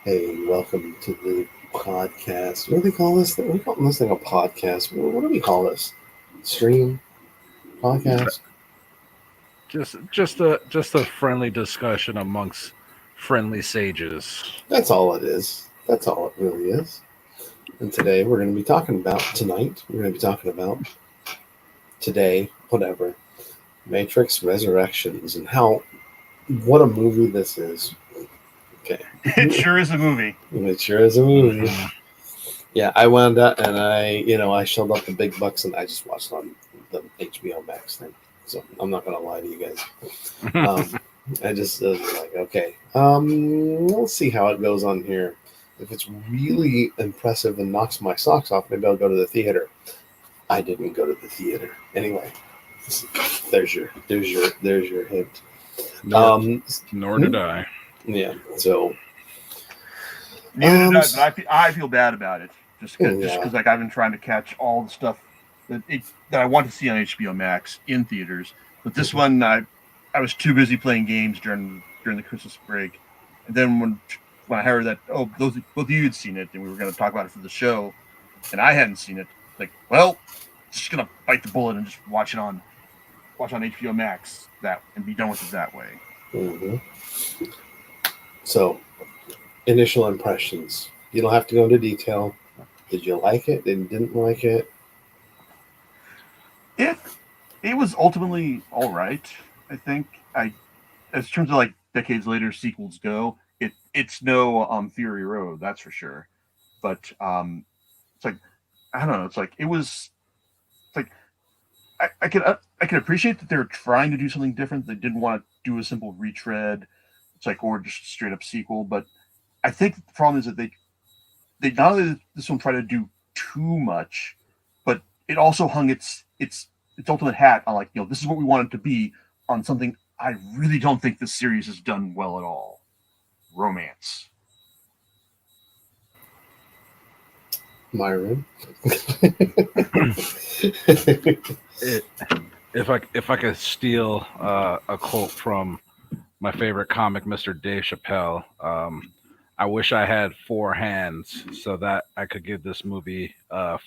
Hey, welcome to the podcast. What do we call this thing? We call this thing a podcast. What do we call this? Stream? Podcast? Just a friendly discussion amongst friendly sages. That's all it is. That's all it really is. And today we're going to be talking about, tonight, we're going to be talking about, today, whatever, Matrix Resurrections and what a movie this is. Okay. It sure is a movie. It sure is a movie. Mhm. Yeah, I wound up and I shelled up the big bucks and I just watched on the HBO Max thing. So I'm not gonna lie to you guys. I just was like, okay, let's see how it goes on here. If it's really impressive and knocks my socks off, maybe I'll go to the theater. I didn't go to the theater anyway. There's your hint. Nor did I. Yeah. So Neither did I, but I feel bad about it just because Yeah. like I've been trying to catch all the stuff that I want to see on HBO Max in theaters. But this one, I was too busy playing games during the Christmas break, and then when I heard that both of you had seen it and we were going to talk about it for the show, and I hadn't seen it, like, well, just gonna bite the bullet and just watch on HBO Max and be done with it that way. hmm So, initial impressions. You don't have to go into detail. Did you like it? Didn't like it? It was ultimately all right. I think as terms of like decades later sequels go, it's no Fury Road, that's for sure. But it's like I don't know. It's like it was. It's like I can appreciate that they're trying to do something different. They didn't want to do a simple retread. It's like or just straight up sequel. But I think the problem is that they not only did this one try to do too much, but it also hung its ultimate hat on like this is what we want it to be on something I really don't think this series has done well at all. Romance. Myron? It, if I could steal a quote from my favorite comic, Mr. Dave Chappelle, I wish I had four hands so that I could give this movie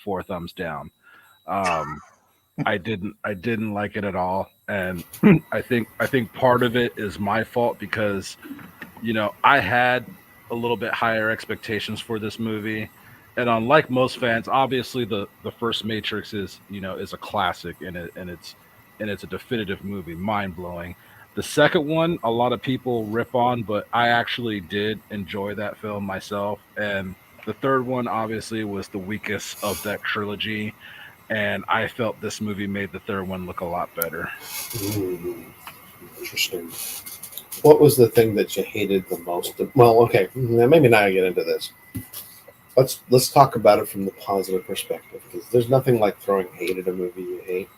four thumbs down. Um, I didn't like it at all, and I think part of it is my fault because I had a little bit higher expectations for this movie. And unlike most fans, obviously the first Matrix is a classic and it's a definitive movie, mind blowing. The second one, a lot of people rip on, but I actually did enjoy that film myself. And the third one obviously was the weakest of that trilogy, and I felt this movie made the third one look a lot better. Hmm, interesting. What was the thing that you hated the most? Well, okay, maybe now I get into this. Let's talk about it from the positive perspective because there's nothing like throwing hate at a movie you hate.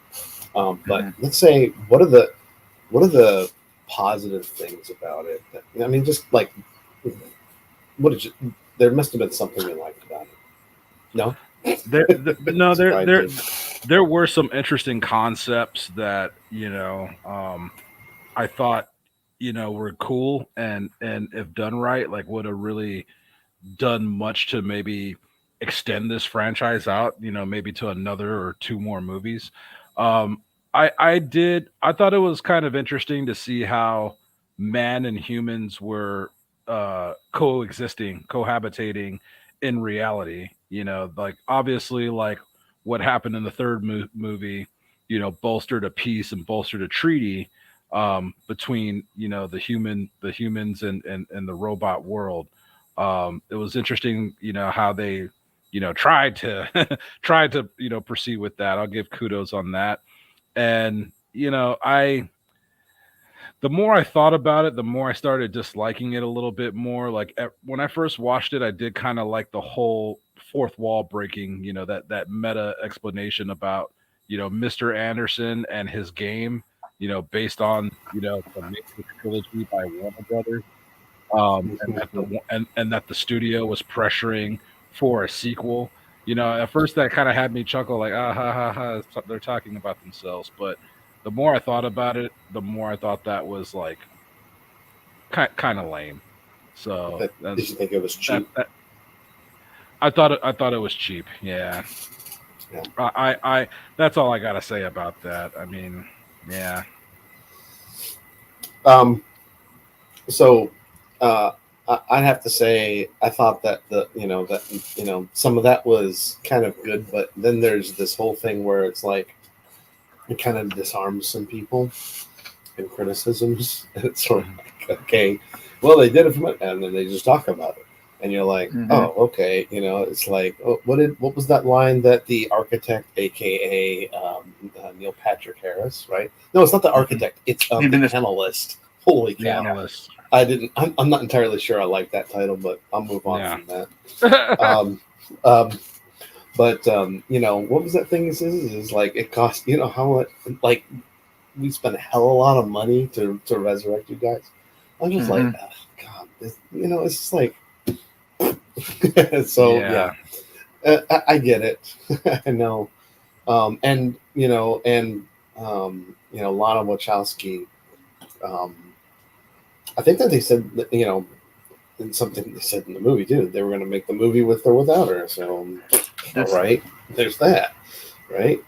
But Mm-hmm. let's say what are the positive things about it? I mean, just like what did you? There must have been something you liked about it. No, No, so I did. there were some interesting concepts that I thought were cool and if done right, like would have really done much to maybe extend this franchise out, maybe to another or two more movies. Um, I thought it was kind of interesting to see how man and humans were coexisting, cohabitating in reality. Like obviously, like what happened in the third movie, bolstered a peace and bolstered a treaty between the humans and the robot world. It was interesting, how they, tried to tried to, proceed with that. I'll give kudos on that. And I the more I thought about it, the more I started disliking it a little bit more. Like when I first watched it, I did kind of like the whole fourth wall breaking, that meta explanation about Mr. Anderson and his game, based on the Matrix trilogy by Warner Brothers, and that the studio was pressuring for a sequel. At first that kind of had me chuckle, like ah ha ha ha, they're talking about themselves. But the more I thought about it, the more I thought that was like kind of lame. So Did you think it was that, cheap? that I thought it was cheap. Yeah. Yeah. I that's all I gotta say about that. I mean, yeah. Um, so I'd have to say I thought that some of that was kind of good, but then there's this whole thing where it's like it kind of disarms some people and criticisms, and it's sort of like, okay, well they did it from it, and then they just talk about it, and you're like, oh, okay, it's like, oh, what was that line that the architect, aka Neil Patrick Harris, right? No, it's not the architect, it's the analyst. Holy The cow! analyst. I'm not entirely sure I like that title, but I'll move on Yeah. from that. What was that thing? Is like it cost, how much, like we spent a hell of a lot of money to resurrect you guys. I'm just like, oh, God, it's just like, so yeah, I get it. I know, Lana Wachowski. I think that they said that, in something they said in the movie too, they were going to make the movie with or without her. So, right, there's that, right?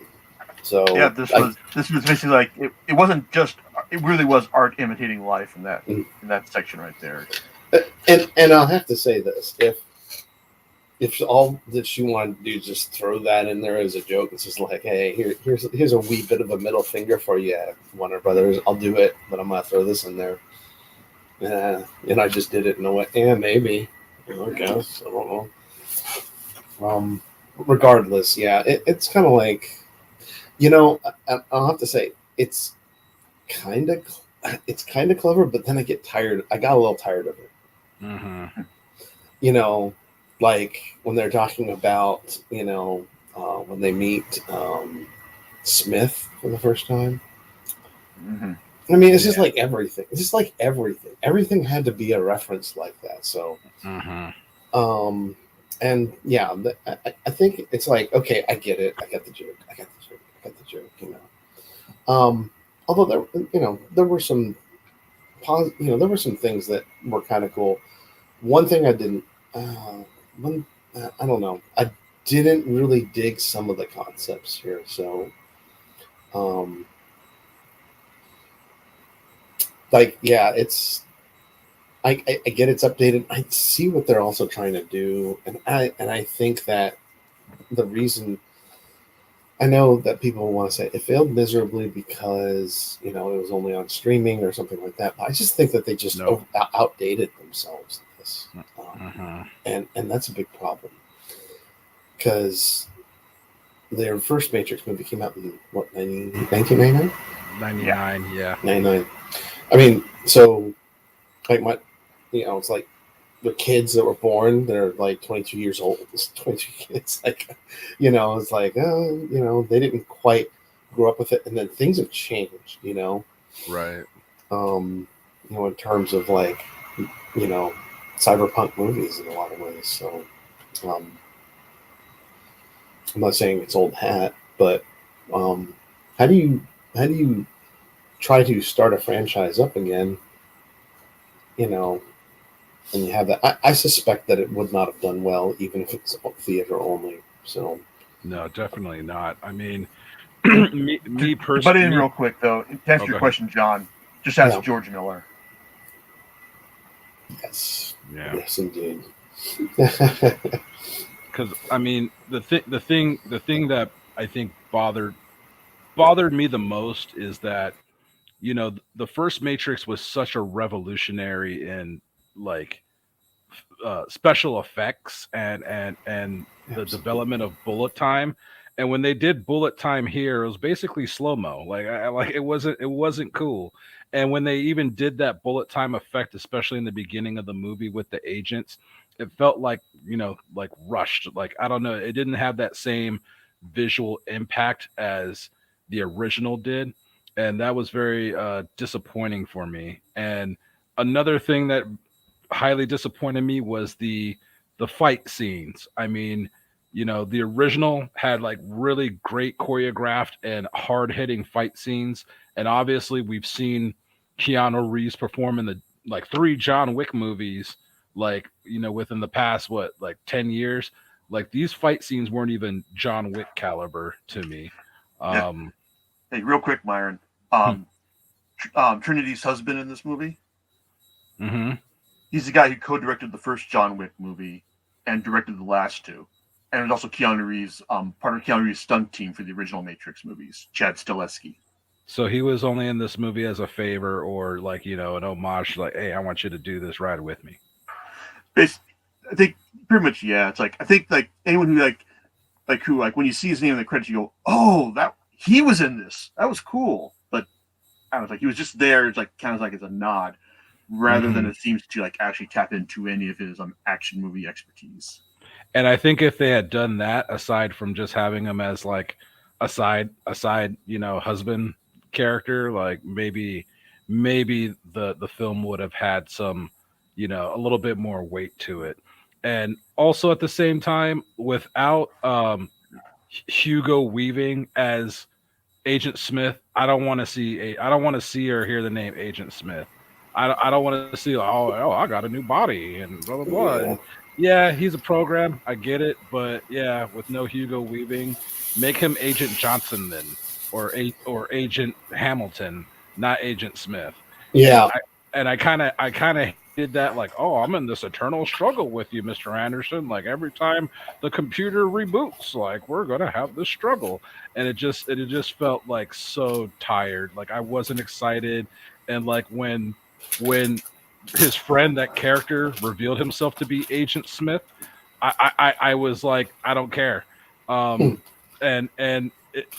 So yeah, this was basically like it wasn't just, it really was art imitating life in that section right there. And I'll have to say this: if all that she wanted to do is just throw that in there as a joke, it's just like, hey, here's a wee bit of a middle finger for you, Warner Brothers. I'll do it, but I'm gonna throw this in there. And I just did it in a way. Yeah, maybe. I guess I don't know. Regardless, yeah, it's kind of like, I'll have to say it's kind of clever, but then I get tired. I got a little tired of it. Like when they're talking about, when they meet Smith for the first time. I mean, it's just like everything. It's just like everything. Everything had to be a reference like that. So, and yeah, I think it's like, okay, I get it. I got the joke. Although there were some there were some things that were kind of cool. One thing I didn't, I don't know, I didn't really dig some of the concepts here. So, like, yeah, I get it's updated. I see what they're also trying to do, and I think that the reason, I know that people want to say it failed miserably because it was only on streaming or something like that. But I just think that they just outdated themselves in this, and that's a big problem because their first Matrix movie came out in what, 1999? 99, yeah. 99. I mean, so like it's like the kids that were born, they're like 22 years old. It's 22 kids, like, it's like, they didn't quite grow up with it, and then things have changed, right. In terms of like, cyberpunk movies in a lot of ways. So, I'm not saying it's old hat, but how do you try to start a franchise up again? And you have that. I suspect that it would not have done well, even if it's theater only. So, no, definitely not. I mean, me personally. But in real quick though, to answer your question, John, just ask George Miller. Yes. Yeah. Yes, indeed. Because I mean, the thing that I think bothered me the most is that the first Matrix was such a revolutionary in like special effects and the development of bullet time. And when they did bullet time here, it was basically slow-mo. Like it wasn't cool. And when they even did that bullet time effect, especially in the beginning of the movie with the agents, it felt like like rushed. Like, I don't know, it didn't have that same visual impact as the original did, and that was very disappointing for me. And another thing that highly disappointed me was the fight scenes. I mean, the original had like really great choreographed and hard hitting fight scenes, and obviously we've seen Keanu Reeves perform in the like 3 John Wick movies, like, within the past, what, like 10 years, like these fight scenes weren't even John Wick caliber to me. Yeah. Hey, real quick, Myron. Trinity's husband in this movie, hmm he's the guy who co-directed the first John Wick movie and directed the last two. And it was also Keanu Reeves, part of Keanu Reeves' stunt team for the original Matrix movies, Chad Stileski. So he was only in this movie as a favor, or like, an homage, like, hey, I want you to do this ride with me. I think pretty much, yeah. It's like, I think like anyone who who when you see his name in the credits, you go, oh, that he was in this. That was cool. But I was like, he was just there. It's like kind of like as a nod, rather than it seems to like actually tap into any of his action movie expertise. And I think if they had done that, aside from just having him as like a side, husband character, like maybe the film would have had some, a little bit more weight to it. And also at the same time, without Hugo Weaving as Agent Smith, I don't want to see or hear the name Agent Smith. I don't want to see, I got a new body and blah blah blah. Yeah. Yeah, he's a program. I get it, but yeah, with no Hugo Weaving, make him Agent Johnson then, or Agent Hamilton, not Agent Smith. Yeah. And I kind of did that, like, oh, I'm in this eternal struggle with you, Mr. Anderson. Like every time the computer reboots, like we're gonna have this struggle, and it just felt like so tired. Like I wasn't excited, and like when his friend, that character, revealed himself to be Agent Smith, I was like, I don't care. And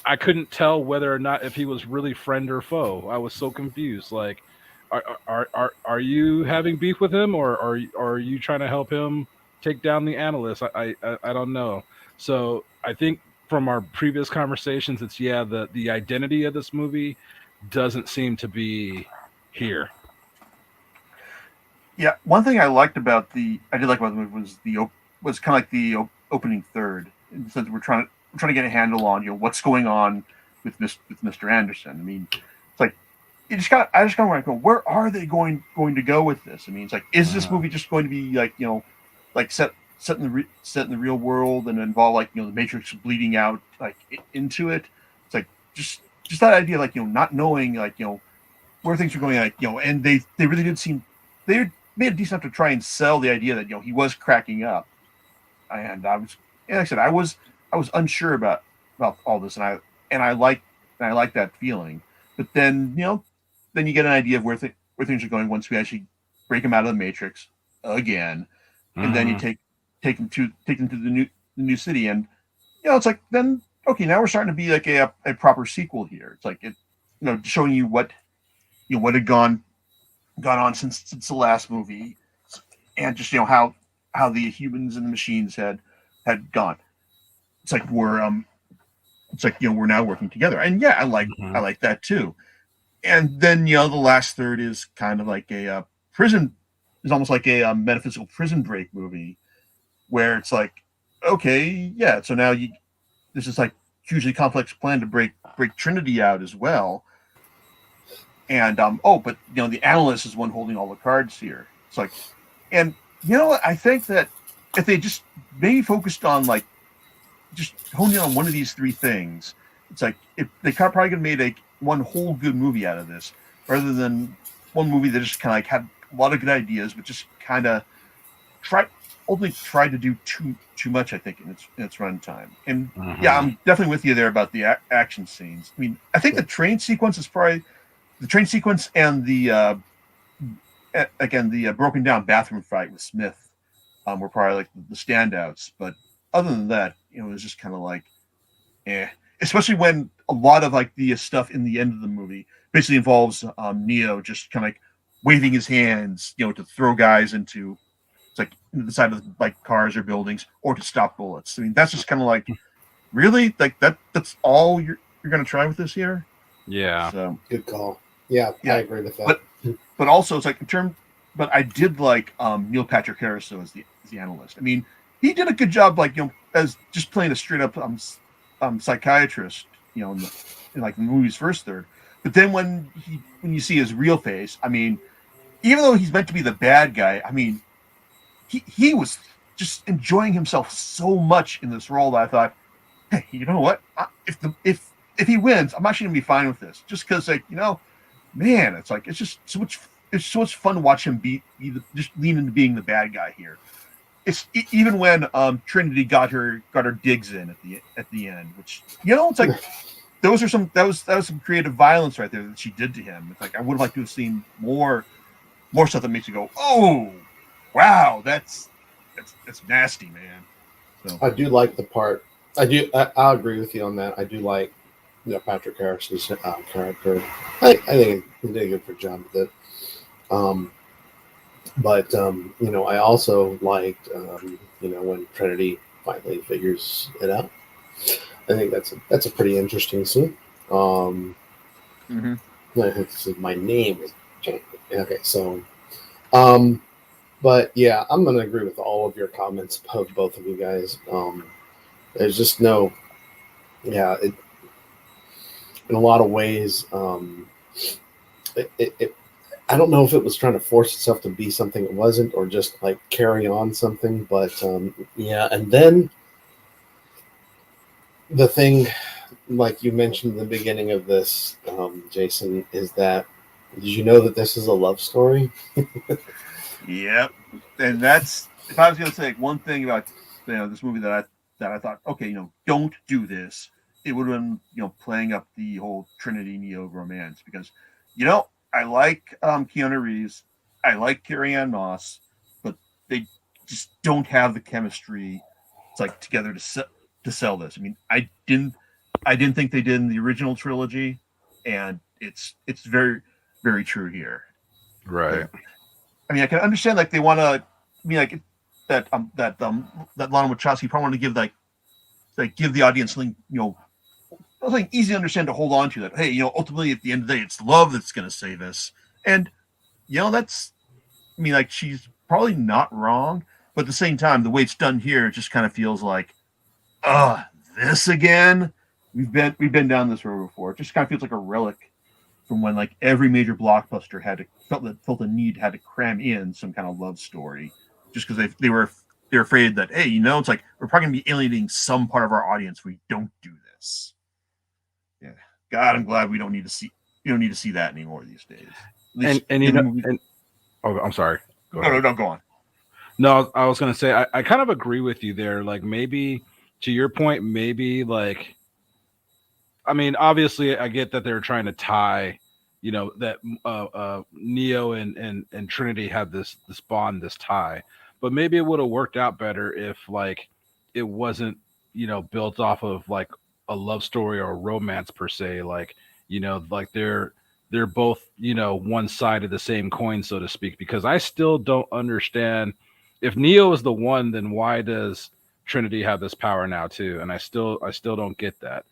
I couldn't tell whether or not if he was really friend or foe. I was so confused. Like, are you having beef with him, or are you trying to help him take down the analyst? I don't know. So I think from our previous conversations, it's the identity of this movie doesn't seem to be here. Yeah, one thing I did like about the movie was kind of like the opening third. In the sense that we're trying to get a handle on what's going on with Mr. Anderson. I mean, it's like I just kind of want to go, where are they going to go with this? I mean, it's like, is this movie just going to be like like set in the real world and involve like the Matrix bleeding out like into it? It's like just that idea, like not knowing like where things are going, like and they really did seem they made it decent enough to try and sell the idea that he was cracking up, and like I said, I was unsure about all this, and I like that feeling. But then then you get an idea of where things are going once we actually break him out of the Matrix again, and then you take him to the new city, and it's like, then okay, now we're starting to be like a proper sequel here. It's like showing you what had gone on since the last movie, and just how the humans and the machines had gone. It's like we're now working together, and I like that too. And then the last third is kind of like a prison, is almost like a metaphysical prison break movie, where it's like, okay, yeah, so now this is like hugely complex plan to break Trinity out as well. And but the analyst is one holding all the cards here. It's like, and I think that if they just maybe focused on like just honing in on one of these three things, it's like if they probably could have made one whole good movie out of this, rather than one movie that just kind of like had a lot of good ideas, but just kind of tried to do too much, I think, in its runtime. And I'm definitely with you there about the action scenes. I mean, I think the train sequence is probably. The train sequence and the broken down bathroom fight with Smith were probably like the standouts. But other than that, it was just kind of like, especially when a lot of like the stuff in the end of the movie basically involves Neo just kind of like waving his hands, to throw guys into the side of like cars or buildings, or to stop bullets. I mean, that's just kind of like, really, like that's all you're going to try with this here. Yeah. So, good call. Yeah, I agree with that. But also, it's like but I did like Neil Patrick Harris as the analyst. I mean, he did a good job, like as just playing a straight up psychiatrist, in like the movie's first third. But then when you see his real face, I mean, even though he's meant to be the bad guy, I mean, he was just enjoying himself so much in this role that I thought, hey, you know what? If he wins, I'm actually gonna be fine with this. Just because, like, man, it's like it's just so much. It's so much fun to watch him just lean into being the bad guy here. Even when Trinity got her digs in at the end, which it's like that was some creative violence right there that she did to him. It's like I would have liked to have seen more stuff that makes you go, oh, wow, that's nasty, man. So I do like the part. I'll agree with you on that. I do like Patrick Harris's character. I think he did a good for job with it. But I also liked when Trinity finally figures it out. I think that's a pretty interesting scene. My name is Jane. Okay, so but yeah, I'm gonna agree with all of your comments of both of you guys. There's just no, in a lot of ways, I don't know if it was trying to force itself to be something it wasn't, or just like carry on something. But and then the thing, like you mentioned in the beginning of this, Jason, is that did you know that this is a love story? Yep, and that's if I was going to say one thing about this movie that I thought, okay, don't do this. It would have been playing up the whole Trinity Neo romance because I like Keanu Reeves, I like Carrie-Anne Moss, but they just don't have the chemistry. It's like together to sell this. I mean, I didn't think they did in the original trilogy, and it's very very true here. Right. I mean, I can understand like they want to. I mean, like that Lana Wachowski probably want to give the audience something something easy to understand to hold on to. That hey, ultimately at the end of the day, it's love that's going to save us. And that's. I mean, like she's probably not wrong, but at the same time, the way it's done here, it just kind of feels like, this again. We've been down this road before. It just kind of feels like a relic from when like every major blockbuster felt the need had to cram in some kind of love story, just because they're afraid that hey, it's like we're probably gonna be alienating some part of our audience. We don't do this. Yeah, God, I'm glad we don't need to see that anymore these days. I'm sorry. No, go on. No, I was gonna say I kind of agree with you there. Like maybe to your point, maybe like. I mean, obviously, I get that they're trying to tie, that Neo and Trinity have this bond, this tie, but maybe it would have worked out better if like it wasn't, built off of like a love story or a romance per se. Like, like they're both, one side of the same coin, so to speak. Because I still don't understand if Neo is the one, then why does Trinity have this power now too? And I still don't get that.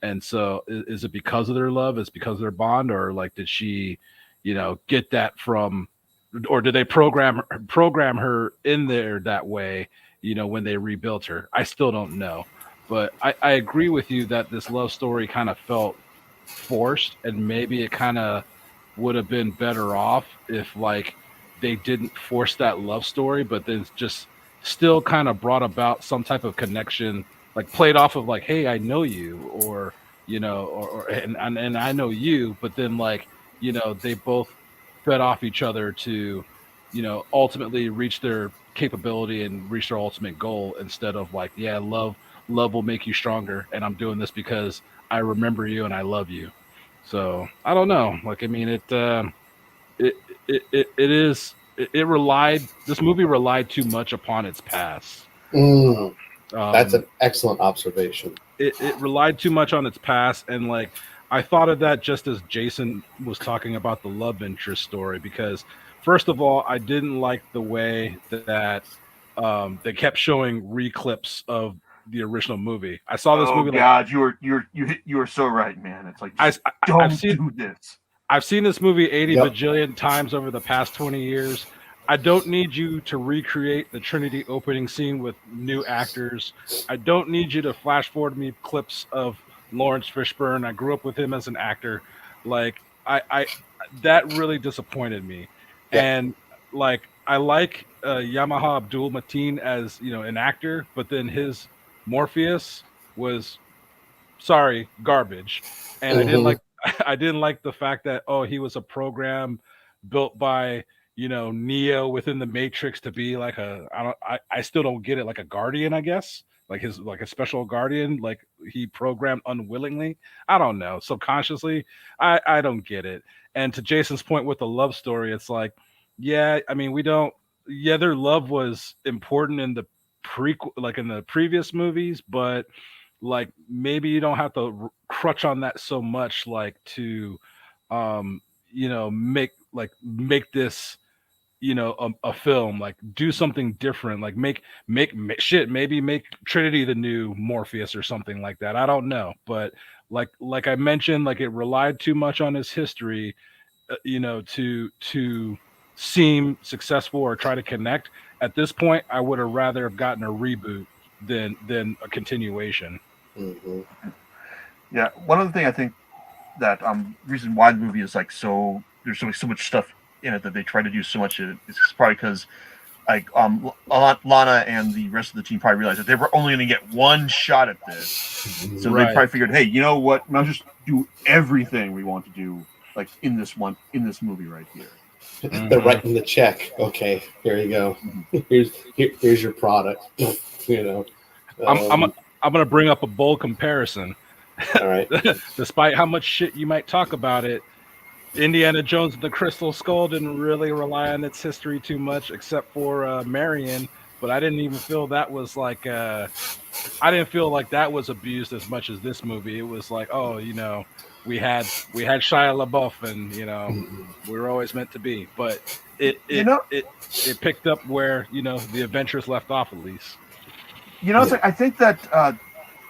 And so is it because of their love? Is it because of their bond? Or like, did she, get that from, or did they program her in there that way, when they rebuilt her? I still don't know. But I agree with you that this love story kind of felt forced, and maybe it kind of would have been better off if like they didn't force that love story, but then just still kind of brought about some type of connection, like played off of like, hey, I know you, or and I know you, but then like they both fed off each other to ultimately reach their capability and reach their ultimate goal, instead of like, yeah, love will make you stronger, and I'm doing this because I remember you and I love you. So I don't know, like, I mean, this movie relied too much upon its past. That's an excellent observation. It relied too much on its past, and like I thought of that just as Jason was talking about the love interest story, because first of all, I didn't like the way that they kept showing reclips of the original movie. I saw this movie. God, you are so right, man. It's like do this. I've seen this movie 80 bajillion times over the past 20 years. I don't need you to recreate the Trinity opening scene with new actors. I don't need you to flash forward me clips of Lawrence Fishburne. I grew up with him as an actor. Like I that really disappointed me. Yeah. And like I like Yamaha Abdul Mateen as an actor, but then his Morpheus was garbage, and I didn't Mhm. like I didn't like the fact that he was a program built by Neo within the Matrix to be like I still don't get it, like a guardian, I guess, like his like a special guardian, like he programmed unwillingly. I don't know, subconsciously. I don't get it. And to Jason's point with the love story, it's like, yeah, I mean, we don't. Yeah, their love was important in the prequel, like in the previous movies, but like maybe you don't have to crutch on that so much, like to um make this a film, like do something different, like shit, maybe make Trinity the new Morpheus or something like that. I don't know, but like I mentioned, like it relied too much on his history, to seem successful or try to connect. At this point, I would have rather have gotten a reboot than a continuation. Mhm. Yeah, one other thing I think that reason why the movie is like so there's so much stuff in it that they try to do so much in it is probably because like Lana and the rest of the team probably realized that they were only going to get one shot at this, so they Right. probably figured, hey, you know what? Now just do everything we want to do, like in this movie right here. They're writing the check. Okay, here you go. Here's your product. you know. I'm gonna bring up a bold comparison. All right. Despite how much shit you might talk about it, Indiana Jones and the Crystal Skull didn't really rely on its history too much, except for Marion. But I didn't even feel that was like I didn't feel like that was abused as much as this movie. It was like, oh, we had Shia LaBeouf, and we were always meant to be. But it picked up where the adventures left off, at least. It's like I think that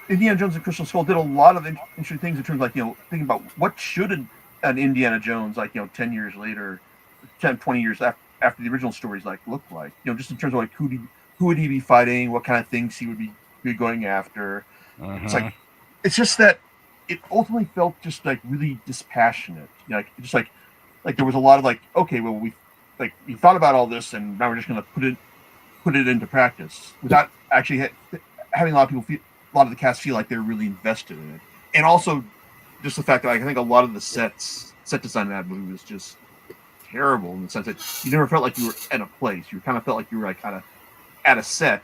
Indiana Jones and Crystal Skull did a lot of interesting things in terms of like thinking about what should an Indiana Jones, like 10 years later, 10, 20 years after the original stories like look like, just in terms of like who would he be fighting, what kind of things he would be going after. It's like it's just that it ultimately felt just like really dispassionate, like just like there was a lot of like, okay, well we thought about all this and now we're just going to put it into practice without actually having a lot of the cast feel like they're really invested in it. And also just the fact that I think a lot of the set design in that movie was just terrible in the sense that you never felt like you were at a place. You kind of felt like you were like kind of at a set,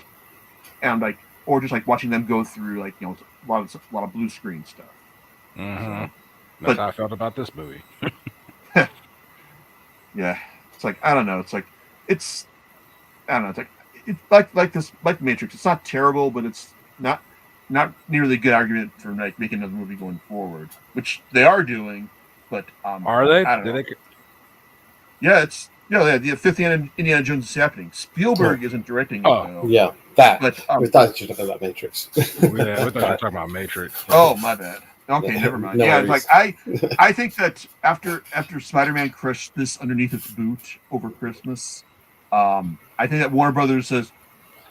and like, or just like watching them go through like a lot of blue screen stuff. So, that's how I felt about this movie. Yeah, it's like I don't know. It's like I don't know. It's like this like Matrix. It's not terrible, but it's not nearly a good argument for like making another movie going forward, which they are doing. But are they? I don't know. Yeah, it's the fifth Indiana Jones is happening. Spielberg isn't directing it though. Yeah, that. But we thought you were talking about Matrix. Yeah, we thought you were talking about Matrix. Oh, my bad. Okay, never mind. No it's worries. like I think that after Spider-Man crushed this underneath its boot over Christmas, I think that Warner Brothers says,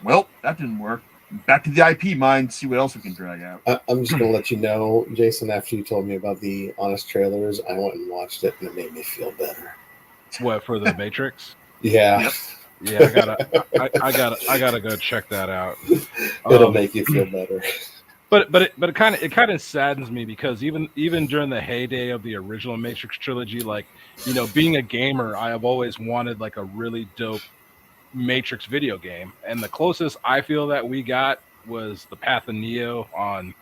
well, that didn't work. Back to the IP mine, see what else we can drag out. I'm just going to let you know, Jason, after you told me about the Honest trailers, I went and watched it and it made me feel better. What, for the Matrix? Yeah. Yep. Yeah, I gotta go check that out. It'll make you feel better. But it kind of saddens me because even during the heyday of the original Matrix trilogy, like being a gamer, I have always wanted like a really dope Matrix video game, and the closest I feel that we got was the Path of Neo on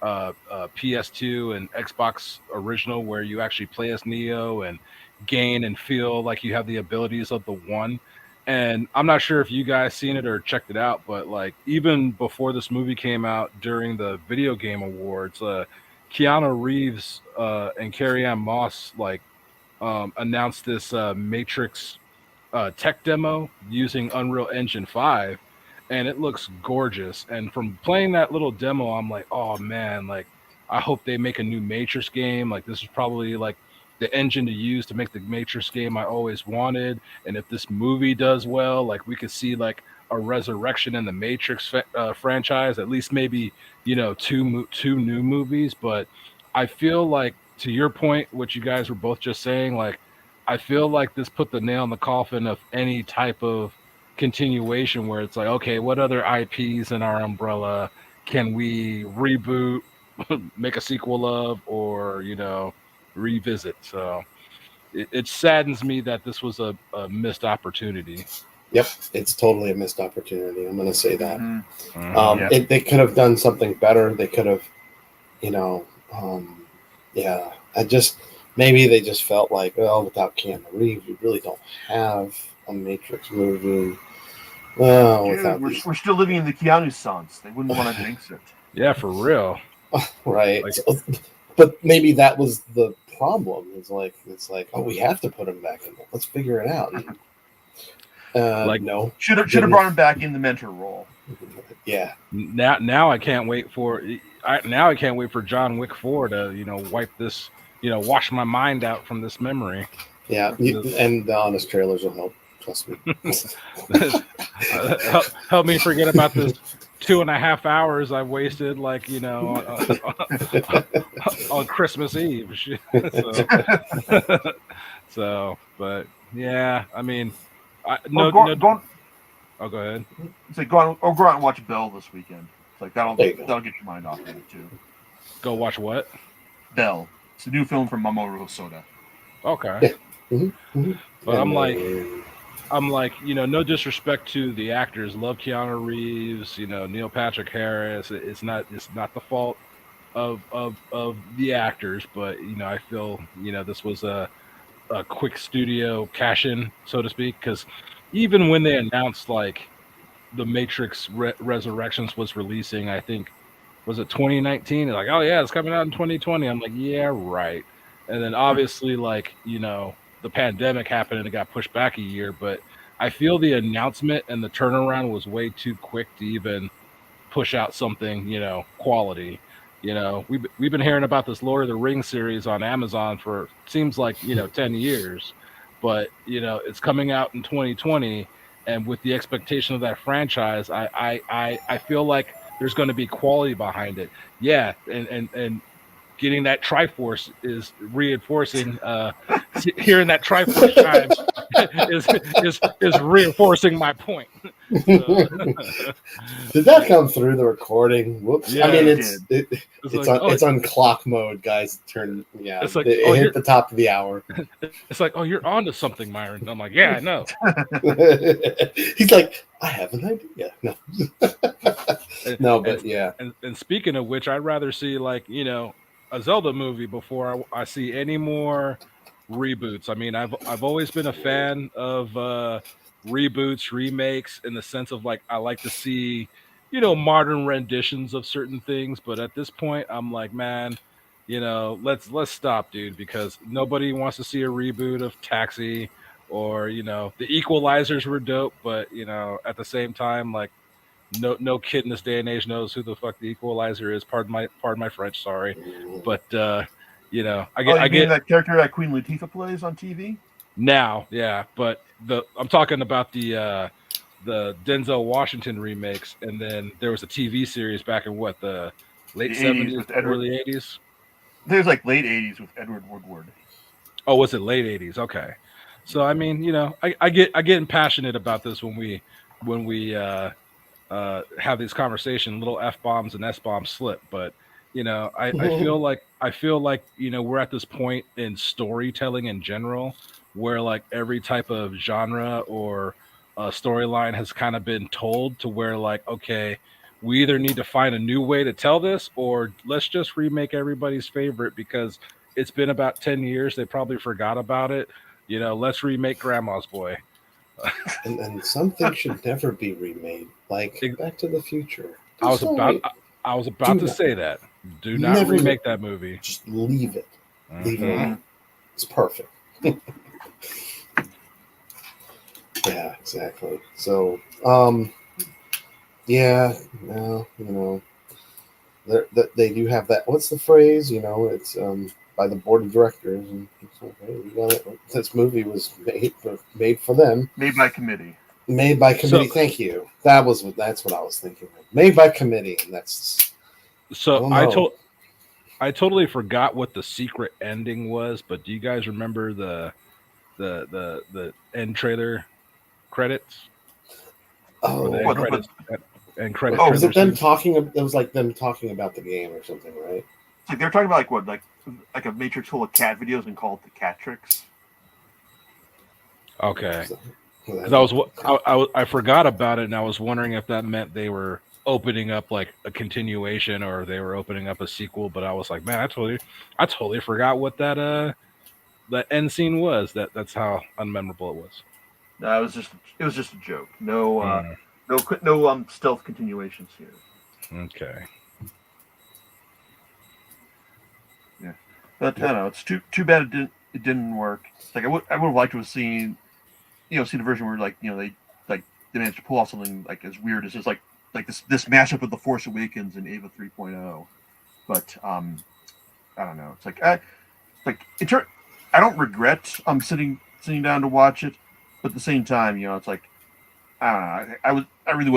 PS2 and Xbox original, where you actually play as Neo and gain and feel like you have the abilities of the one. And I'm not sure if you guys seen it or checked it out, but like even before this movie came out during the video game awards, Keanu Reeves and Carrie-Anne Moss announced this Matrix tech demo using Unreal Engine 5, and it looks gorgeous. And from playing that little demo, I'm like, oh man, like I hope they make a new Matrix game. Like this is probably like the engine to use to make the Matrix game I always wanted. And if this movie does well, like we could see like a resurrection in the Matrix franchise, at least maybe two new movies. But I feel like, to your point, what you guys were both just saying, like I feel like this put the nail in the coffin of any type of continuation where it's like, okay, what other IPs in our umbrella can we reboot, make a sequel of, or revisit? So it saddens me that this was a missed opportunity. Yep, it's totally a missed opportunity. I'm going to say that. Mhm. Mhm. They could have done something better. They could have, yeah. Maybe they just felt like, well, without Keanu Reeves, we really don't have a Matrix movie. Well, Dude, without we're, these, we're still living in the Keanu sans. They wouldn't want to jinx it. Yeah, for real. right? Like- So, but maybe that was the problem. It's like, oh, we have to put him back in there. Let's figure it out. Like- No, Should have Didn't- brought him back in the mentor role. yeah, Now I can't wait for I can't wait for John Wick 4 to wipe this, wash my mind out from this memory. yeah. And the honest trailers will help. Trust me. Help me forget about this 2.5 hours I wasted, on Christmas Eve. So, but yeah, I mean, Or go on, Oh, go ahead. it's like go out and watch Belle this weekend. It's like There you go. that'll get your mind off of it too. Go watch what? Belle. It's a new film from Mamoru Hosoda. Okay. Mhm. But I'm And, like, no disrespect to the actors. Love Keanu Reeves, Neil Patrick Harris. It's not the fault of the actors, but I feel this was a quick studio cash in, so to speak, because even when they announced like the Matrix Resurrections was releasing, I think was it 2019? They're like, oh yeah, it's coming out in 2020. I'm like, yeah, right. And then obviously, the pandemic happened and it got pushed back a year. But I feel the announcement and the turnaround was way too quick to even push out something, quality. We've been hearing about this Lord of the Rings series on Amazon for seems like 10 years, but it's coming out in 2020, and with the expectation of that franchise, I feel like there's going to be quality behind it. Yeah, and getting that Triforce is reinforcing. Hearing that Triforce chime is reinforcing my point. Did that come through the recording? Whoops. Yeah, I mean, it it's on clock mode, guys. It's like, it hit the top of the hour. It's like, oh, you're onto something, Myron. And I'm like, yeah, I know. He's like, I have an idea. No, no, but yeah, And speaking of which, I'd rather see a Zelda movie before I see any more reboots. I mean, I've always been a fan of reboots, remakes, in the sense of I like to see modern renditions of certain things. But at this point, I'm like, man, let's stop, dude, because nobody wants to see a reboot of Taxi or the Equalizers were dope, but at the same time, no kid in this day and age knows who the fuck the Equalizer is. Pardon my French, sorry, but I get that character that Queen Latifah plays on TV. now, yeah, but I'm talking about the Denzel Washington remakes, and then there was a TV series back in the late The 80s 70s, with Edward. early 80s. There's late 80s with Edward Woodward. Oh, was it late 80s? Okay, so I mean, I get passionate about this when we have these conversations. Little F bombs and S bombs slip, but I feel like we're at this point in storytelling in general where every type of genre or storyline has kind of been told to where okay, we either need to find a new way to tell this, or let's just remake everybody's favorite because it's been about 10 years. They probably forgot about it. Let's remake Grandma's Boy. and some things should never be remade, like Back to the Future. I was about Do to not- say that. Do not Never remake that movie. Just leave it. Leave it Mhm. alone. It's perfect. Yeah, exactly. So, yeah, no, they do have that. What's the phrase? It's by the board of directors, and it's like, hey, we got it. This movie was made for them, Made by committee. made by committee. So- Thank you. That's what I was thinking. Made by committee, and that's So Oh, no. I totally forgot what the secret ending was, but do you guys remember the end trailer credits? Oh, the end What- credits and credit Oh, was it them transitions. talking? It was like them talking about the game or something, right? it's like they're talking about like a Matrix full of cat videos and call it the Cat Tricks. Okay. So- Because I forgot about it, and I was wondering if that meant they were opening up like a continuation or they were opening up a sequel. But I was like, man, I totally forgot what that end scene was. That's how unmemorable it was. No, it was just a joke. No, Mm, no stealth continuations here. okay. But I don't know. It's too bad it didn't work. It's like I would have liked to have seen see the version where they managed to pull off something like as weird as just like this mashup of the Force Awakens and Ava 3.0. But I don't know. It's like I don't regret sitting down to watch it, but at the same time, it's like I don't know. I really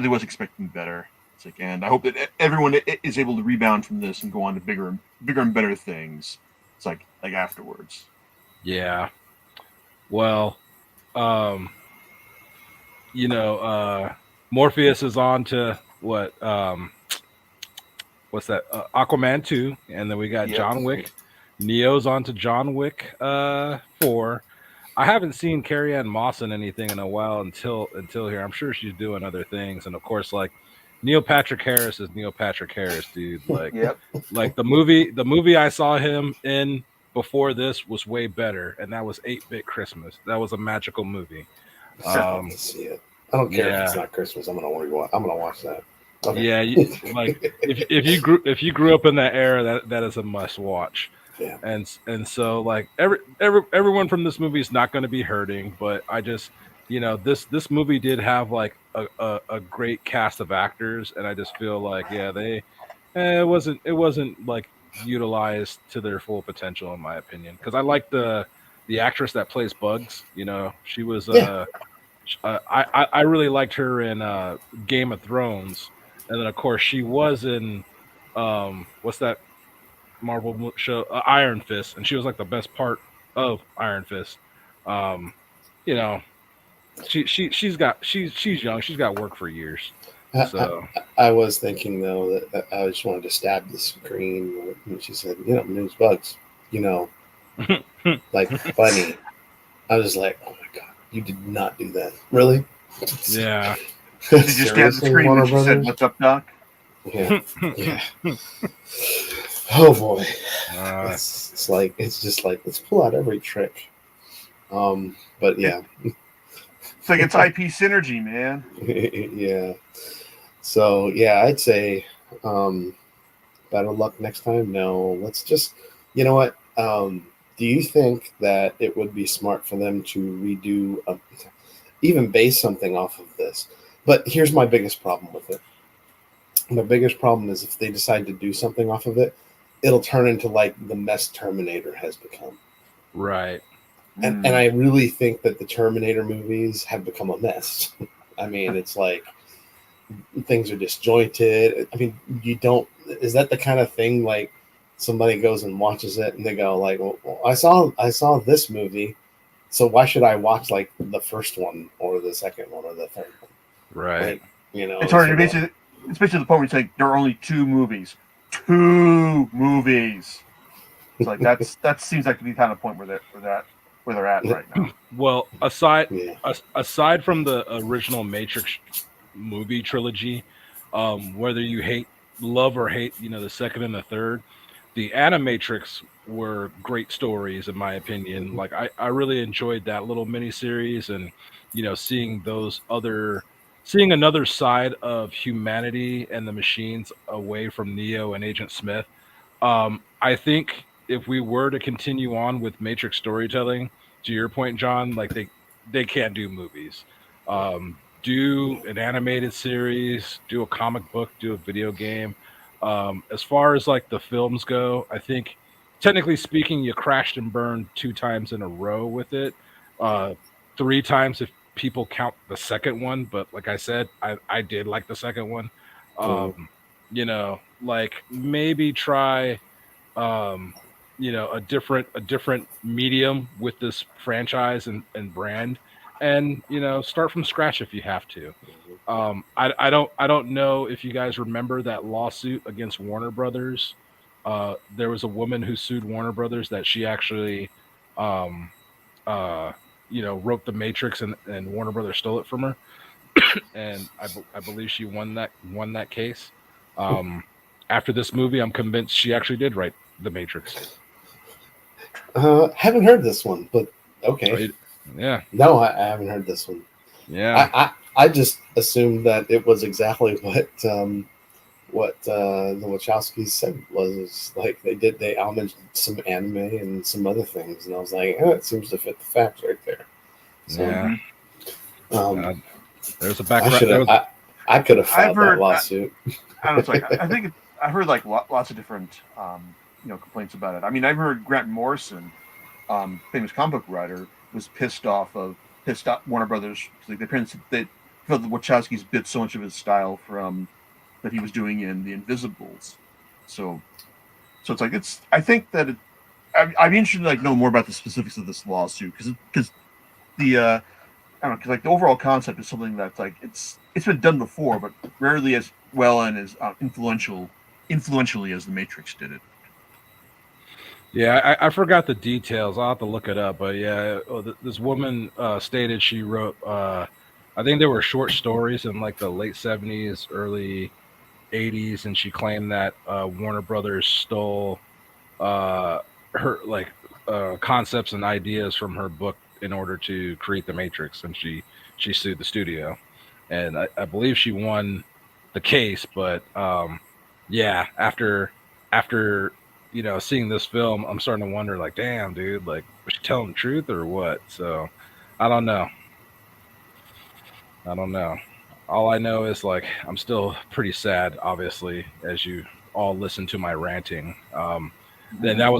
was expecting better. It's like, and I hope that everyone is able to rebound from this and go on to bigger and better things. It's like afterwards. Yeah. Well, um, Morpheus is on to what's that? Aquaman 2, and then we got Yep. John Wick. Neo's on to John Wick 4. I haven't seen Carrie Ann Moss in anything in a while until here. I'm sure she's doing other things, and of course, like Neil Patrick Harris is Neil Patrick Harris, dude. Like, Yep. like the movie I saw him in before this was way better, and that was 8-Bit Christmas. That was a magical movie. I love to see it. I don't care if it's yeah. not Christmas. I'm gonna watch that. Okay. Yeah, like if you grew up in that era, that is a must watch. Yeah. And so like everyone from this movie is not going to be hurting, but I just this movie did have like a great cast of actors, and I just feel like it wasn't like utilized to their full potential in my opinion, because I like the actress that plays Bugs. She was Yeah. I really liked her in Game of Thrones, and then of course she was in what's that Marvel show, Iron Fist, and she was like the best part of Iron Fist. Um, you know, she's young, she's got work for years. So I was thinking though that I just wanted to stab the screen when she said, "My name's Bugs," like Bunny. I was like, "Oh my god, you did not do that, really?" yeah, Did you stab the Seriously, screen Warner when she said, Brothers? "What's up, Doc"? Yeah, yeah. Oh boy, it's just like let's pull out every trick. But yeah, It's like it's IP synergy, man. yeah. So yeah, I'd say better luck next time. No, let's just you know what? Do you think that it would be smart for them to redo even base something off of this? But here's my biggest problem with it. My biggest problem is if they decide to do something off of it, it'll turn into like the mess Terminator has become. right. And I really think that the Terminator movies have become a mess. I mean, it's like things are disjointed. I mean, is that the kind of thing like somebody goes and watches it and they go like, well, I saw this movie, so why should I watch like the first one or the second one or the third one? Right. Like, It's hard. It's basically the point where it's like there are only two movies. Two movies. It's like that seems like to be kind of the point where they're at right now. Well, aside Yeah. aside from the original Matrix movie trilogy, whether you love or hate, the second and the third, the Animatrix were great stories in my opinion. Like I really enjoyed that little mini series, and seeing another side of humanity and the machines away from Neo and Agent Smith. I think if we were to continue on with Matrix storytelling, to your point, John, like they can't do movies. Do an animated series, do a comic book, do a video game. As far as like the films go, I think technically speaking, you crashed and burned 2 times in a row with it. 3 times if people count the second one, but like I said, I did like the second one. Like maybe try a different medium with this franchise and brand, and start from scratch if you have to. I don't know if you guys remember that lawsuit against Warner Brothers. There was a woman who sued Warner Brothers that she actually, um, uh, wrote the Matrix, and Warner Brothers stole it from her, and I believe she won that case. Um, After this movie, I'm convinced she actually did write the Matrix. Haven't heard this one, but okay. Right? Yeah, No, I haven't heard this one. yeah. I just assumed that it was exactly what the Wachowskis said was like they homaged some anime and some other things, and I was like, it seems to fit the facts right there. So Yeah. um, There's a I background. should There have was, I could have filed that heard- lawsuit. I don't know. It's like I think I've heard like lots of different complaints about it. I mean, I've heard Grant Morrison, famous comic book writer, was pissed off Warner Brothers. Like they felt the Wachowskis bit so much of his style from that he was doing in The Invisibles. So it's like I think that I'd be interested to like know more about the specifics of this lawsuit because the I don't know, because like the overall concept is something that's like it's been done before, but rarely as well and as influentially as The Matrix did it. yeah, I forgot the details. I'll have to look it up. But yeah, this woman stated she wrote, I think there were short stories in like the late 70s, early 80s, and she claimed that Warner Brothers stole her like concepts and ideas from her book in order to create the Matrix, and she sued the studio, and I believe she won the case. But yeah, after seeing this film, I'm starting to wonder, like, damn, dude, like, was she telling the truth or what? So I don't know. I don't know. All I know is like I'm still pretty sad, obviously, as you all listen to my ranting. Then that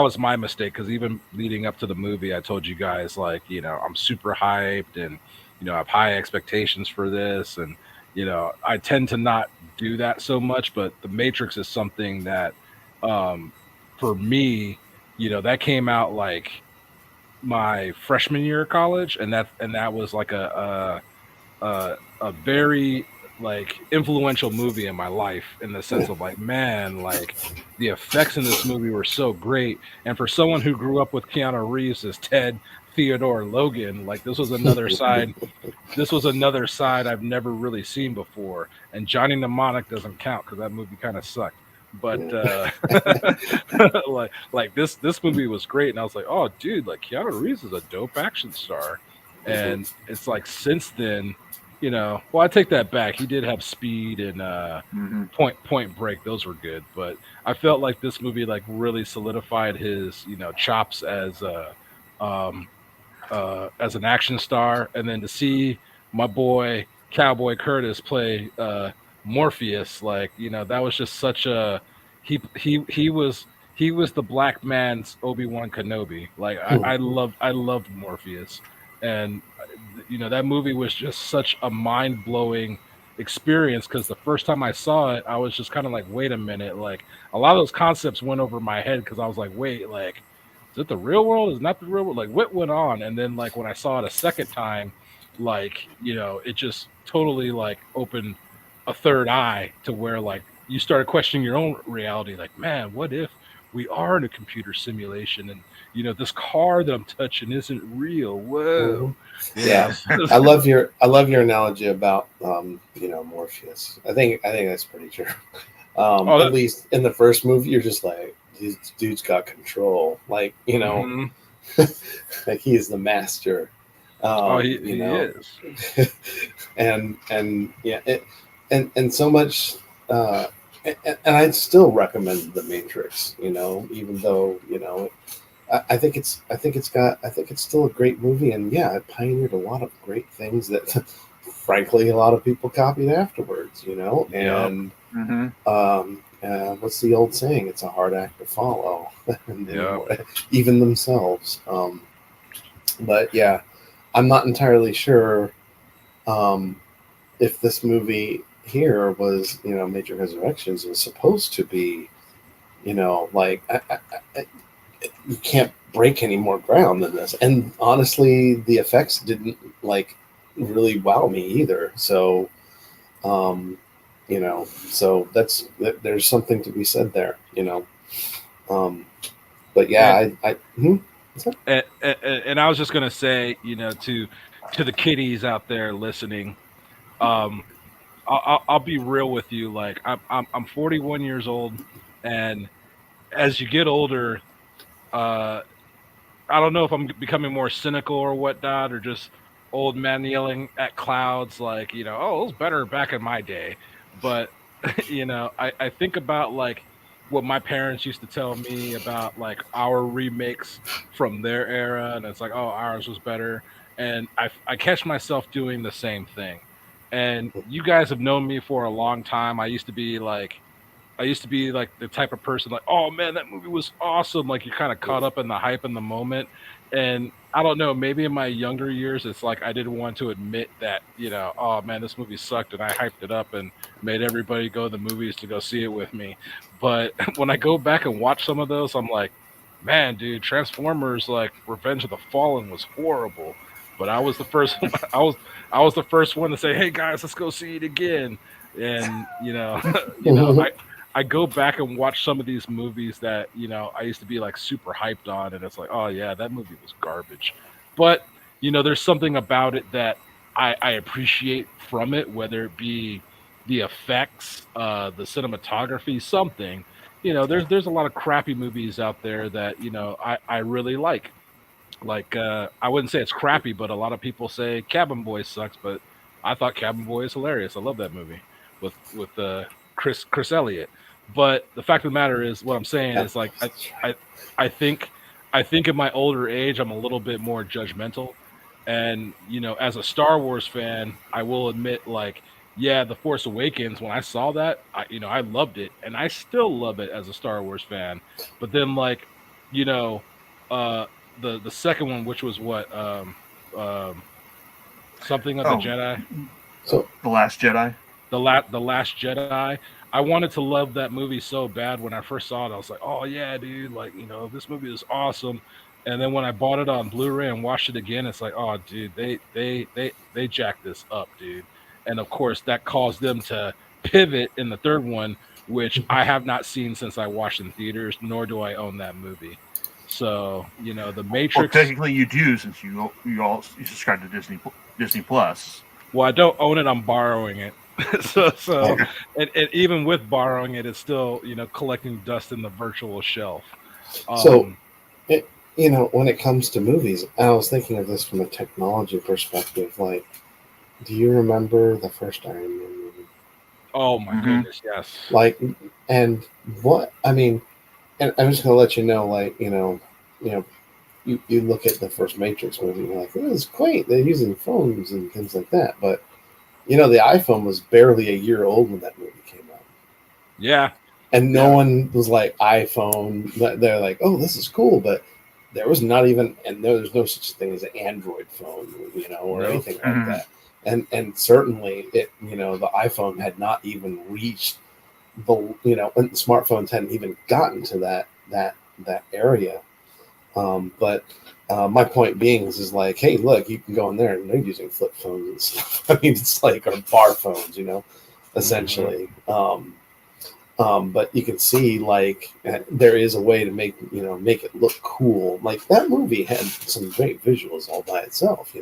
was my mistake, because even leading up to the movie, I told you guys, like, I'm super hyped, and I have high expectations for this, and I tend to not do that so much. But The Matrix is something that, for me, that came out like my freshman year of college, and that was like a very like influential movie in my life, in the sense of like, man, like the effects in this movie were so great. And for someone who grew up with Keanu Reeves as Ted Theodore Logan, like this was another side I've never really seen before. And Johnny Mnemonic doesn't count because that movie kind of sucked. But like this movie was great, and I was like, oh dude, like Keanu Reeves is a dope action star. And it's like, since then, well, I take that back. He did have Speed and Point Break; those were good. But I felt like this movie like really solidified his chops as an action star. And then to see my boy Cowboy Curtis play Morpheus, like that was just such a he was the black man's Obi-Wan Kenobi. Like I loved Morpheus, and that movie was just such a mind-blowing experience, because the first time I saw it, I was just kind of like, wait a minute, like a lot of those concepts went over my head, because I was like, wait, like, is it the real world? Is it not the real world? Like, what went on? And then like when I saw it a second time, like it just totally like opened a third eye, to where like you started questioning your own reality. Like, man, what if we are in a computer simulation, and this car that I'm touching isn't real? Whoa. Yeah. I love your analogy about Morpheus. I think that's pretty true. At least in the first movie, you're just like, this dude's got control, like like he is the master. He is. and yeah, and so much. And I'd still recommend The Matrix. Even though I think it's still a great movie, and yeah, it pioneered a lot of great things that, frankly, a lot of people copied afterwards. And what's the old saying? It's a hard act to follow, even themselves. But yeah, I'm not entirely sure if this movie here was, Matrix Resurrections, was supposed to be, like you can't break any more ground than this. And honestly, the effects didn't like really wow me either. So, so there's something to be said there, but yeah, and I was just gonna say, to the kiddies out there listening, um, I'll be real with you. Like I'm 41 years old, and as you get older, uh, I don't know if I'm becoming more cynical or whatnot, or just old man yelling at clouds, like, oh, it was better back in my day. But I think about like what my parents used to tell me about like our remakes from their era, and it's like, oh, ours was better. And I catch myself doing the same thing. And you guys have known me for a long time. I used to be like the type of person like, oh man, that movie was awesome. Like you're kind of caught up in the hype in the moment. And I don't know, maybe in my younger years, it's like I didn't want to admit that, oh man, this movie sucked, and I hyped it up and made everybody go to the movies to go see it with me. But when I go back and watch some of those, I'm like, man, dude, Transformers like Revenge of the Fallen was horrible. But I was the first I was the first one to say, hey guys, let's go see it again. And I go back and watch some of these movies that I used to be like super hyped on, and it's like, oh yeah, that movie was garbage. But there's something about it that I appreciate from it, whether it be the effects, the cinematography, something. There's a lot of crappy movies out there that I really like. Like I wouldn't say it's crappy, but a lot of people say Cabin Boy sucks, but I thought Cabin Boy is hilarious. I love that movie with Chris Elliott. But the fact of the matter is, what I'm saying is like I think in my older age I'm a little bit more judgmental, and as a Star Wars fan, I will admit like, yeah, The Force Awakens, when I saw that, I loved it, and I still love it as a Star Wars fan. But then like you know uh the second one, which was what something of the Jedi, So The Last Jedi. the Last Jedi. I wanted to love that movie so bad. When I first saw it, I was like, oh yeah, dude, like this movie is awesome. And then when I bought it on Blu-ray and watched it again, it's like, oh dude, they jacked this up, dude. And of course that caused them to pivot in the third one, which I have not seen since I watched in theaters, nor do I own that movie. So The Well, Matrix. technically you do, since you subscribe to Disney Plus. Well, I don't own it. I'm borrowing it. so Okay. and even with borrowing it, it's still collecting dust in the virtual shelf. So, when it comes to movies, I was thinking of this from a technology perspective. Like, do you remember the first Iron Man movie? Oh my goodness, yes. Like, and what I mean, and I'm just gonna let you know, like, you look at the first Matrix movie, you're like, oh, it's quaint. They're using phones and things like that, but the iPhone was barely a year old when that movie came out. Yeah. And no one was like iPhone. They're like, oh, this is cool, but there was not even, and there's no such thing as an Android phone, or Nope. anything like that. And certainly the iPhone had not even reached and smartphones hadn't even gotten to that area. But my point being is like, hey, look, you can go in there and they're using flip phones and stuff. I mean, it's like, or bar phones, essentially. But you can see like there is a way to make it look cool. Like that movie had some great visuals all by itself,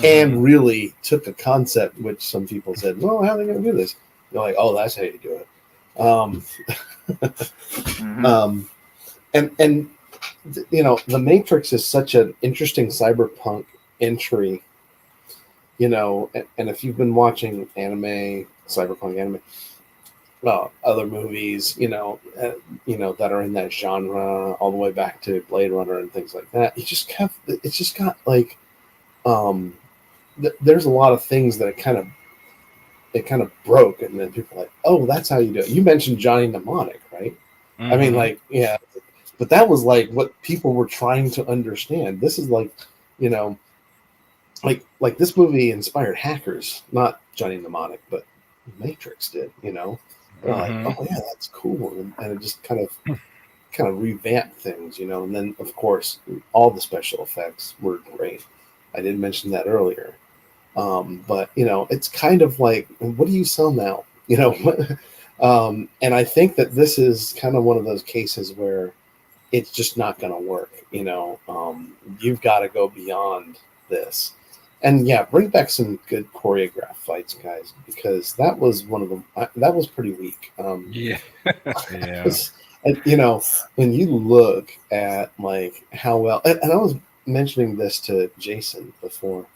and really took a concept which some people said, well, how are they going to do this? They're like, oh, that's how you do it. And the Matrix is such an interesting cyberpunk entry, and if you've been watching cyberpunk anime, other movies, that are in that genre, all the way back to Blade Runner and things like that, it's just got like, there's a lot of things that it kind of broke, and then people are like, oh, that's how you do it. You mentioned Johnny Mnemonic, right? I mean, like, yeah, but that was like what people were trying to understand. This is like, like this movie inspired Hackers, not Johnny Mnemonic, but Matrix did. They're like, oh yeah, that's cool, and it just kind of kind of revamp things, you know. And then of course all the special effects were great. I did mention that earlier. But you know, it's kind of like, what do you sell now? You know, and I think that this is kind of one of those cases where it's just not going to work. You know, you've got to go beyond this. And yeah, bring back some good choreographed fights, guys, because that was one of them. That was pretty weak. Yeah. Yeah. And, you know, when you look at like how well, and I was mentioning this to Jason before.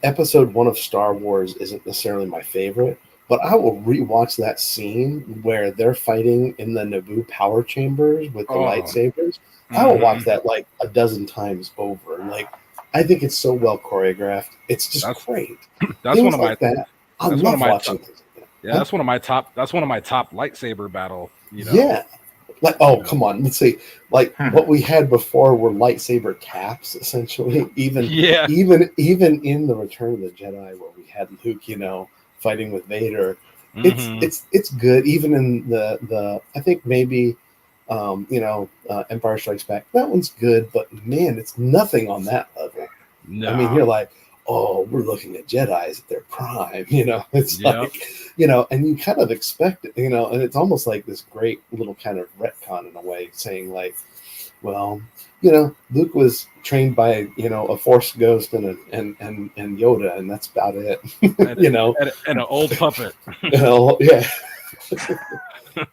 Episode 1 of Star Wars isn't necessarily my favorite, but I will rewatch that scene where they're fighting in the Naboo power chambers with the lightsabers. I will watch that like a dozen times over. Like, I think it's so well choreographed. It's just great. That's Things one of like my. that. I That's love one of my watching top, things like that. yeah. That's one of my top. That's one of my top lightsaber battle. You know. Yeah. Like, oh, come on. Let's see. Like what we had before were lightsaber taps, essentially. Even in the Return of the Jedi, where we had Luke, you know, fighting with Vader. It's good. Even in the I think maybe Empire Strikes Back. That one's good, but man, it's nothing on that level. No. I mean, you're like, oh, we're looking at Jedis at their prime, you know. It's like, you know, and you kind of expect it, you know, and it's almost like this great little kind of retcon in a way, saying like, well, you know, Luke was trained by, you know, a Force ghost and Yoda, and that's about it. You know, and an old puppet. You know, yeah.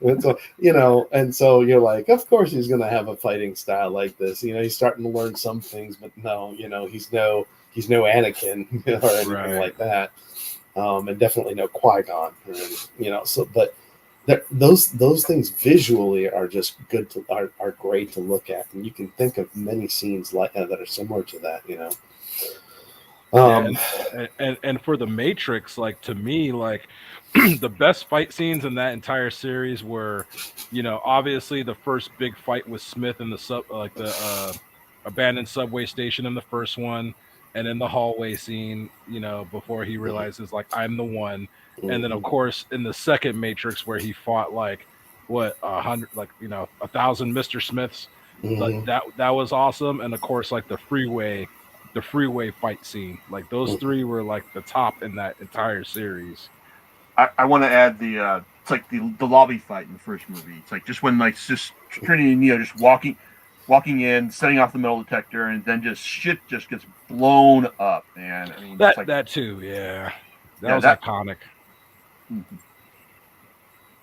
And so, you know, and so you're like, of course he's going to have a fighting style like this. You know, he's starting to learn some things, but no, you know, he's no Anakin or anything like that, and definitely no Qui-Gon, you know. So, but those things visually are just good are great to look at, and you can think of many scenes like that are similar to that, you know. And for the Matrix, like, to me, like the best fight scenes in that entire series were, you know, obviously the first big fight with Smith in the abandoned subway station in the first one, and in the hallway scene, you know, before he realizes like I'm the one, and then of course in the second Matrix where he fought like 100, like, you know, 1,000 Mr. Smiths, like that was awesome, and of course like the freeway fight scene, like those three were like the top in that entire series. I want to add it's like the lobby fight in the first movie. It's like just when like just Trinity and Neo just walking in, setting off the metal detector, and then just shit just gets blown up, man. I mean, that too, yeah. That was iconic.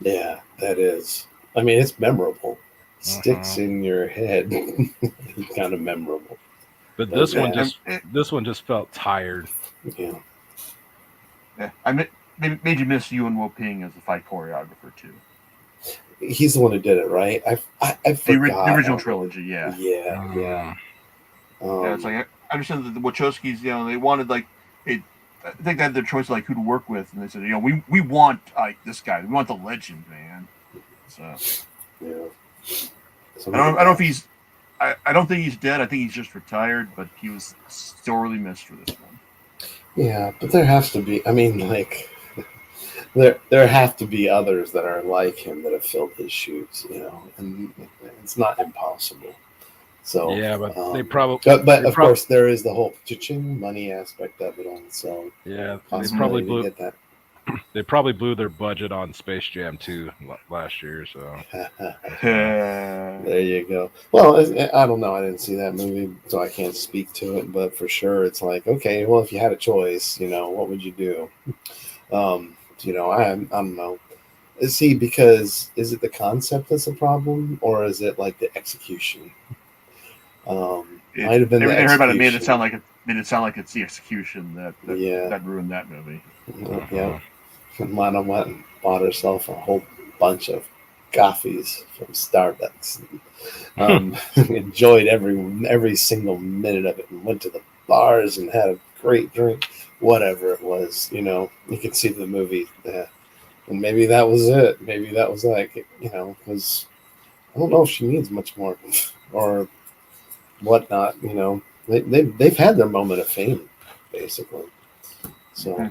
Yeah, that is. I mean, it's memorable. Sticks in your head. It's kind of memorable. But this one just felt tired. Yeah. Yeah. Made you miss Yuen Woo-ping as the fight choreographer too. He's the one who did it, right? I forgot. The original trilogy, yeah. Yeah. It's like I understand that the Wachowskis, you know, they wanted like I think they had their choice of like who to work with, and they said, you know, we want like this guy, we want the legend, man. So yeah. I don't know if he's. I don't think he's dead. I think he's just retired, but he was sorely missed for this one. Yeah, but there has to be. I mean, like, there have to be others that are like him that have filled his shoes, you know, and it's not impossible. So yeah, but they probably. But of course, there is the whole cha-ching money aspect of it all. So yeah, they probably blew that. They probably blew their budget on Space Jam 2 last year, so there you go. Well, I don't know. I didn't see that movie, so I can't speak to it. But for sure, it's like, okay, well, if you had a choice, you know, what would you do? You know, I don't know. See, because is it the concept that's a problem, or is it like the execution? Might have been. Everything I heard about it made it sound like it's the execution that ruined that movie. Yeah. Lana went and bought herself a whole bunch of coffees from Starbucks. And, enjoyed every single minute of it, and went to the bars and had a great drink, whatever it was. You know, you could see the movie, and maybe that was it. Maybe that was like, you know, because I don't know if she needs much more or whatnot. You know, they've had their moment of fame, basically. So.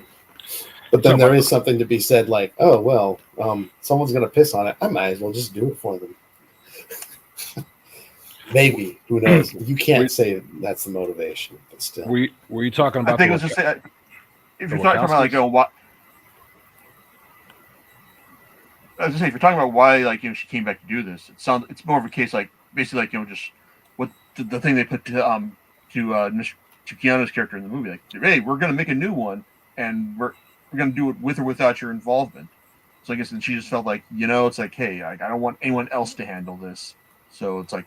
But then So, there but- is something to be said, like, oh well, someone's gonna piss on it. I might as well just do it for them. Maybe, who knows? You can't say that's the motivation, but still. were you talking I about think the it was just if the you're talking about like, Wachowskis? what I was gonna say, if you're talking about why, like, she came back to do this, it's more of a case like basically like just what the thing they put to Keanu's character in the movie, like, hey, we're gonna make a new one, and we're gonna do it with or without your involvement. So I guess and she just felt like, it's like, hey, I don't want anyone else to handle this, so it's like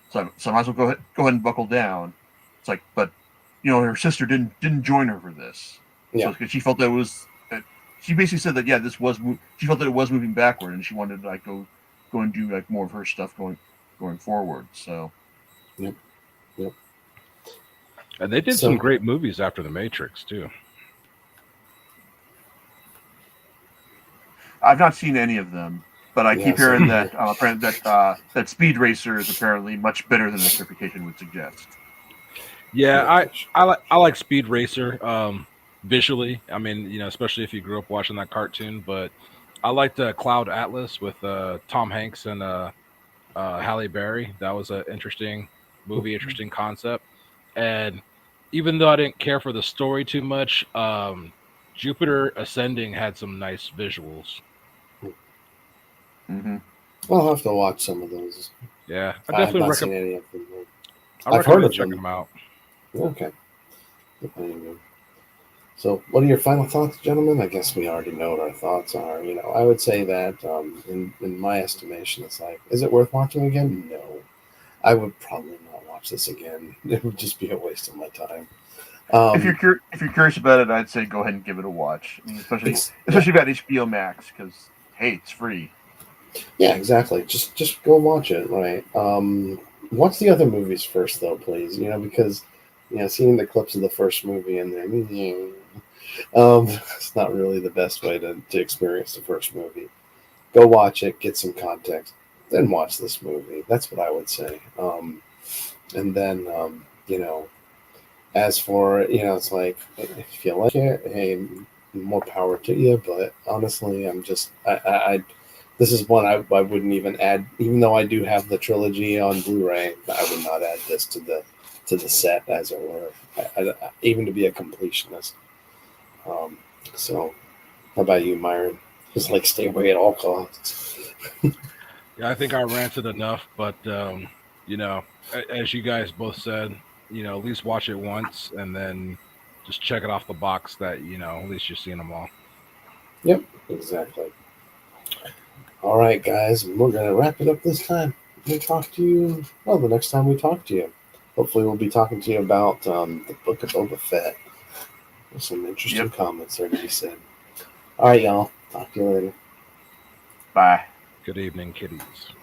so I might as well go ahead and buckle down. It's like, but her sister didn't join her for this, Yeah. so she felt that it was. She basically said that she felt that it was moving backward, and she wanted to like go and do like more of her stuff going forward. So Yep. And they did So- some great movies after The Matrix too. I've not seen any of them, but I Yeah, keep so- hearing that that Speed Racer is apparently much better than its reputation would suggest. Yeah, I like Speed Racer visually. I mean, especially if you grew up watching that cartoon. But I liked Cloud Atlas with Tom Hanks and Halle Berry. That was an interesting movie, interesting concept. And even though I didn't care for the story too much, Jupiter Ascending had some nice visuals. Mm-hmm. I'll have to watch some of those. Yeah, I I have definitely not seen recommend. any of them. I I've heard recommend of checking them. them out. Okay. Anyway. So, what are your final thoughts, gentlemen? I guess we already know what our thoughts are. I would say that, in my estimation, it's like, is it worth watching again? No. I would probably not watch this again. It would just be a waste of my time. If you're curious about it, I'd say go ahead and give it a watch. I mean, especially if you got HBO Max, because hey, it's free. Yeah, exactly. Just go watch it, right? Watch the other movies first, though, please. Because seeing the clips of the first movie and then it's not really the best way to experience the first movie. Go watch it, get some context, then watch this movie. That's what I would say. And then as for it's like, if you like it, hey, more power to you. But honestly, I'm just I this is one I wouldn't even add, even though I do have the trilogy on Blu-ray. I would not add this to the set, as it were, even to be a completionist. So, how about you, Myron? Just like stay away at all costs. Yeah, I think I ranted enough, but as you guys both said, at least watch it once and then just check it off the box that at least you've seen them all. Yep, exactly. All right, guys, we're gonna wrap it up this time. We'll talk to you. Well, the next time we talk to you, hopefully, we'll be talking to you about the Book of Boba Fett. There's some interesting comments there to be said. All right, y'all. Talk to you later. Bye. Good evening, kiddies.